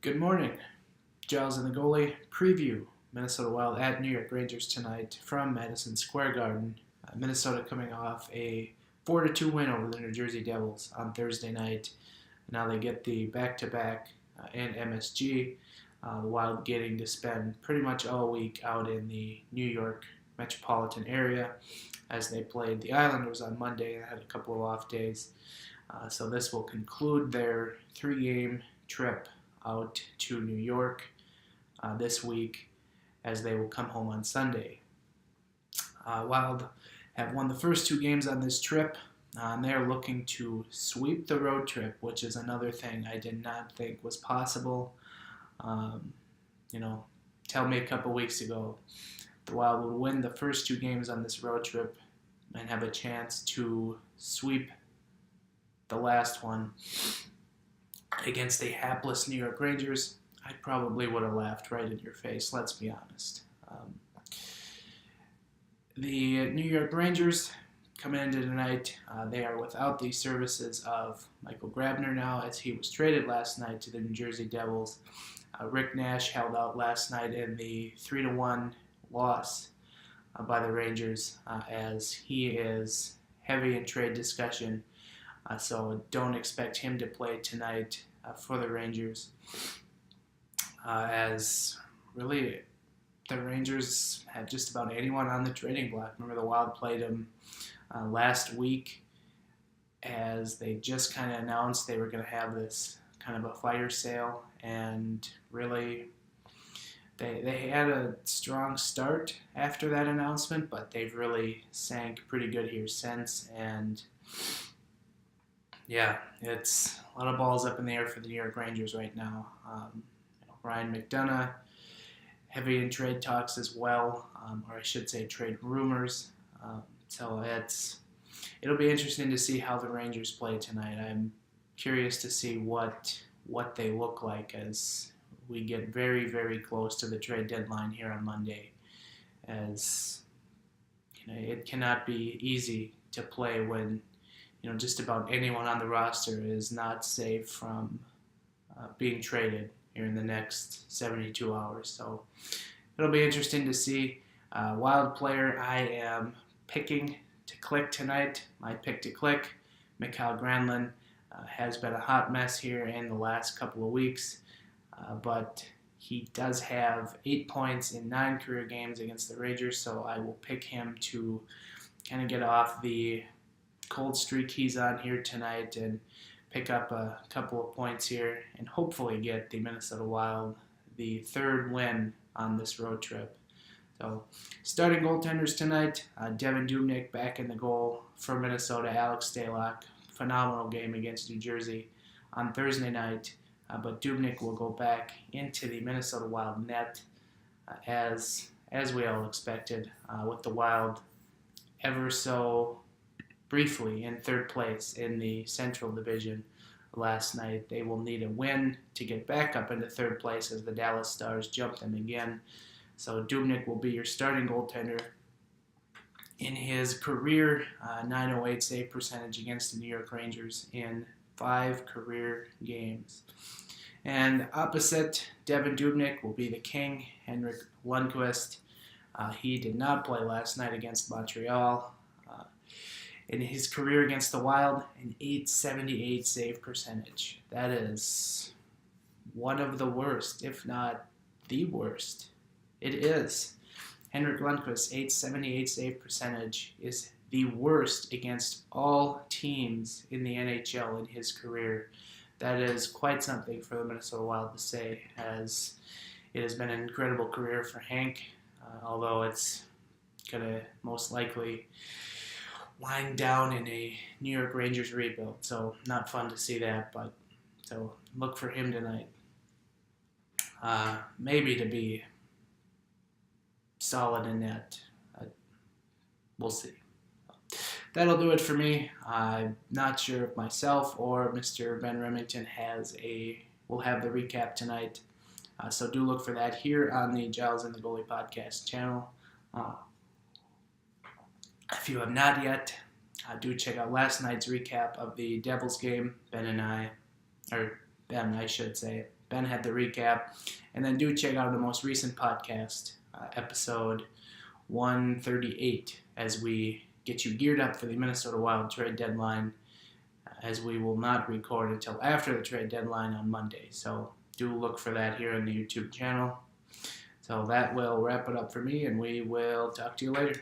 Good morning. Giles and the goalie preview. Minnesota Wild at New York Rangers tonight from Madison Square Garden. Minnesota coming off a 4-2 win over the New Jersey Devils on Thursday night. Now they get the back-to-back and MSG. The Wild getting to spend pretty much all week out in the New York metropolitan area as they played the Islanders on Monday and had a couple of off days. So this will conclude their three-game trip out to New York this week as they will come home on Sunday. Wild have won the first two games on this trip, and they are looking to sweep the road trip, which is another thing I did not think was possible. Tell me a couple weeks ago, the Wild would win the first two games on this road trip and have a chance to sweep the last one against the hapless New York Rangers. I probably would have laughed right in your face, let's be honest. The New York Rangers coming into tonight, they are without the services of Michael Grabner now, as he was traded last night to the New Jersey Devils. Rick Nash held out last night in the 3-1 loss by the Rangers, as he is heavy in trade discussion. So don't expect him to play tonight for the Rangers, as really the Rangers have just about anyone on the trading block. Remember, the Wild played them last week, as they just kind of announced they were going to have this kind of a fire sale, and really they had a strong start after that announcement, but they've really sank pretty good here since. And yeah, it's a lot of balls up in the air for the New York Rangers right now. Ryan McDonough, heavy in trade talks as well, or I should say trade rumors. So it'll be interesting to see how the Rangers play tonight. I'm curious to see what they look like as we get very, very close to the trade deadline here on Monday. As it cannot be easy to play when just about anyone on the roster is not safe from being traded here in the next 72 hours. So it'll be interesting to see. Wild player I am picking to click tonight. My pick to click, Mikhail Granlund, has been a hot mess here in the last couple of weeks, but he does have 8 points in 9 career games against the Rangers, so I will pick him to kind of get off the cold streak he's on here tonight and pick up a couple of points here and hopefully get the Minnesota Wild the third win on this road trip. So starting goaltenders tonight, Devin Dubnyk back in the goal for Minnesota. Alex Stalock, phenomenal game against New Jersey on Thursday night, but Dubnyk will go back into the Minnesota Wild net as we all expected, with the Wild ever so briefly in third place in the Central Division last night. They will need a win to get back up into third place as the Dallas Stars jump them again. So Dubnyk will be your starting goaltender. In his career, 908 save percentage against the New York Rangers in 5 career games. And opposite Devin Dubnyk will be the king, Henrik Lundqvist. He did not play last night against Montreal. In his career against the Wild, an .878 save percentage. That is one of the worst, if not the worst. It is. Henrik Lundqvist's .878 save percentage is the worst against all teams in the NHL in his career. That is quite something for the Minnesota Wild to say, as it has been an incredible career for Hank, although it's going to most likely wind down in a New York Rangers rebuild. So not fun to see that, but so look for him tonight. Maybe to be solid in net. We'll see. That'll do it for me. I'm not sure if myself or Mr. Ben Remington will have the recap tonight. So do look for that here on the Giles and the Goalie podcast channel. If you have not yet, do check out last night's recap of the Devils game. Ben, I should say, Ben had the recap. And then do check out the most recent podcast, episode 138, as we get you geared up for the Minnesota Wild trade deadline, as we will not record until after the trade deadline on Monday. So do look for that here on the YouTube channel. So that will wrap it up for me, and we will talk to you later.